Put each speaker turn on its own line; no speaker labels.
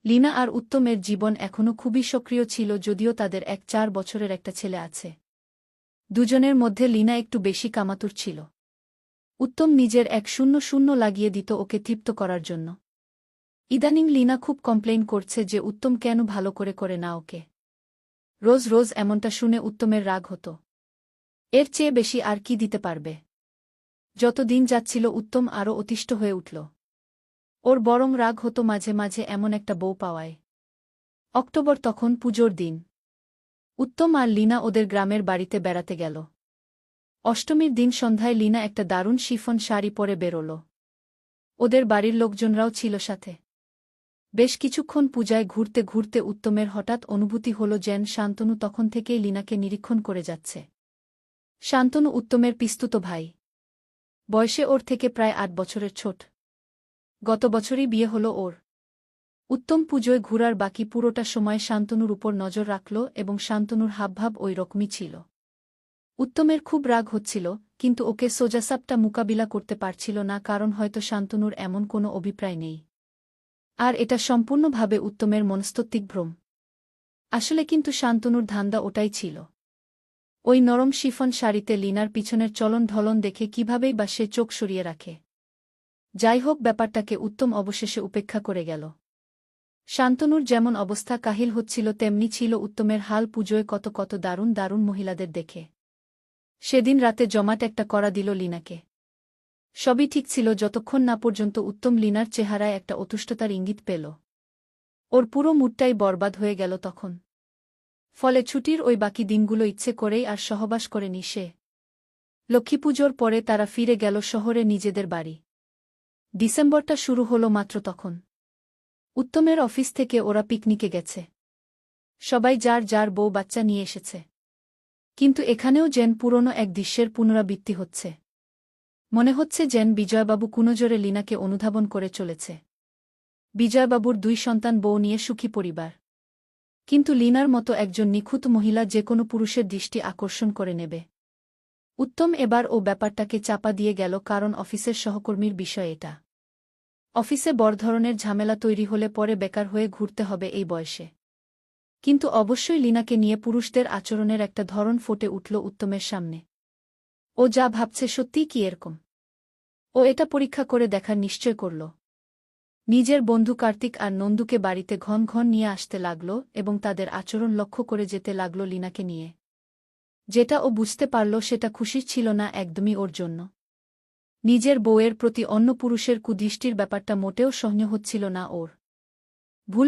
লীনা আর উত্তমের জীবন এখনও খুবই সক্রিয় ছিল, যদিও তাদের 4 বছরের একটা ছেলে আছে। দুজনের মধ্যে লীনা একটু বেশি কামাতুর ছিল। উত্তম নিজের 100 লাগিয়ে দিত ওকে তৃপ্ত করার জন্য। ইদানিং লীনা খুব কমপ্লেইন করছে যে উত্তম কেন ভালো করে না ওকে। রোজ রোজ এমনটা শুনে উত্তমের রাগ হতো। এর চেয়ে বেশি আর কি দিতে পারবে। যত দিন যাচ্ছিল উত্তম আরও অতিষ্ঠ হয়ে উঠল। ওর বরং রাগ হতো মাঝে মাঝে এমন একটা বউ পাওয়ায়। অক্টোবর তখন পুজোর দিন। উত্তম আর লীনা ওদের গ্রামের বাড়িতে বেড়াতে গেল। অষ্টমীর দিন সন্ধ্যায় লীনা একটা দারুণ শিফন শাড়ি পরে বেরোল। ওদের বাড়ির লোকজনরাও ছিল সাথে। বেশ কিছুক্ষণ পূজায় ঘুরতে ঘুরতে উত্তমের হঠাৎ অনুভূতি হল যেন শান্তনু তখন থেকেই লীনাকে নিরীক্ষণ করে যাচ্ছে। শান্তনু উত্তমের পিস্তুত ভাই। বয়সে ওর থেকে প্রায় 8 বছরের ছোট। গত বছরই বিয়ে হল ওর। উত্তম পুজোয় ঘুরার বাকি পুরোটা সময় শান্তনুর উপর নজর রাখল এবং শান্তনুর হাবভাব ওই রকমই ছিল। উত্তমের খুব রাগ হচ্ছিল, কিন্তু ওকে সোজাসাপটা মোকাবিলা করতে পারছিল না, কারণ হয়তো শান্তনুর এমন কোনো অভিপ্রায় নেই। আর এটা সম্পূর্ণভাবে উত্তমের মনস্তাত্ত্বিক ভ্রম। আসলে কিন্তু শান্তনুর ধান্দা ওটাই ছিল। ওই নরম শিফন শাড়িতে লীনার পিছনের চলন ঢলন দেখে কিভাবেই বা সে চোখ সরিয়ে রাখে। যাই হোক, ব্যাপারটাকে উত্তম অবশেষে উপেক্ষা করে গেল। শান্তনুর যেমন অবস্থা কাহিল হচ্ছিল, তেমনি ছিল উত্তমের হাল পুজোয় কত কত দারুণ দারুণ মহিলাদের দেখে। সেদিন রাতে জমাট একটা কড়া দিল লীনাকে। সবই ঠিক ছিল যতক্ষণ না পর্যন্ত উত্তম লীনার চেহারায় একটা অতুষ্টতার ইঙ্গিত পেল। ওর পুরো মুডটাই বরবাদ হয়ে গেল তখন। ফলে ছুটির ওই বাকি দিনগুলো ইচ্ছে করেই আর সহবাস করেনি সে। লক্ষ্মীপুজোর পরে তারা ফিরে গেল শহরে নিজেদের বাড়ি। ডিসেম্বরটা শুরু হলো মাত্র তখন। উত্তমের অফিস থেকে ওরা পিকনিকে গেছে। সবাই যার যার বউ বাচ্চা নিয়ে এসেছে। কিন্তু এখানেও যেন পুরনো এক দৃশ্যের পুনরাবৃত্তি হচ্ছে। মনে হচ্ছে যেন বিজয়বাবু কুনজরে লীনাকে অনুধাবন করে চলেছে। বিজয়বাবুর 2 সন্তান, বউ নিয়ে সুখী পরিবার। কিন্তু লীনার মতো একজন নিখুঁত মহিলা যে কোনো পুরুষের দৃষ্টি আকর্ষণ করে নেবে। উত্তম এবার ও ব্যাপারটাকে চাপা দিয়ে গেল, কারণ অফিসের সহকর্মীর বিষয় এটা। অফিসে বড় ধরনের ঝামেলা তৈরি হলে পরে বেকার হয়ে ঘুরতে হবে এই বয়সে। কিন্তু অবশ্যই লীনাকে নিয়ে পুরুষদের আচরণের একটা ধরন ফুটে উঠল উত্তমের সামনে। ও যা ভাবছে সত্যিই কি এরকম? ও এটা পরীক্ষা করে দেখার নিশ্চয় করল। নিজের বন্ধু কার্তিক আর নন্দুকে বাড়িতে ঘন ঘন নিয়ে আসতে লাগল এবং তাদের আচরণ লক্ষ্য করে যেতে লাগল লীনাকে নিয়ে। যেটা ও বুঝতে পারল সেটা খুশির ছিল না একদমই ওর জন্য। নিজের বউয়ের প্রতি অন্য পুরুষের কুদৃষ্টির ব্যাপারটা মোটেও সহ্য হচ্ছিল না ওর।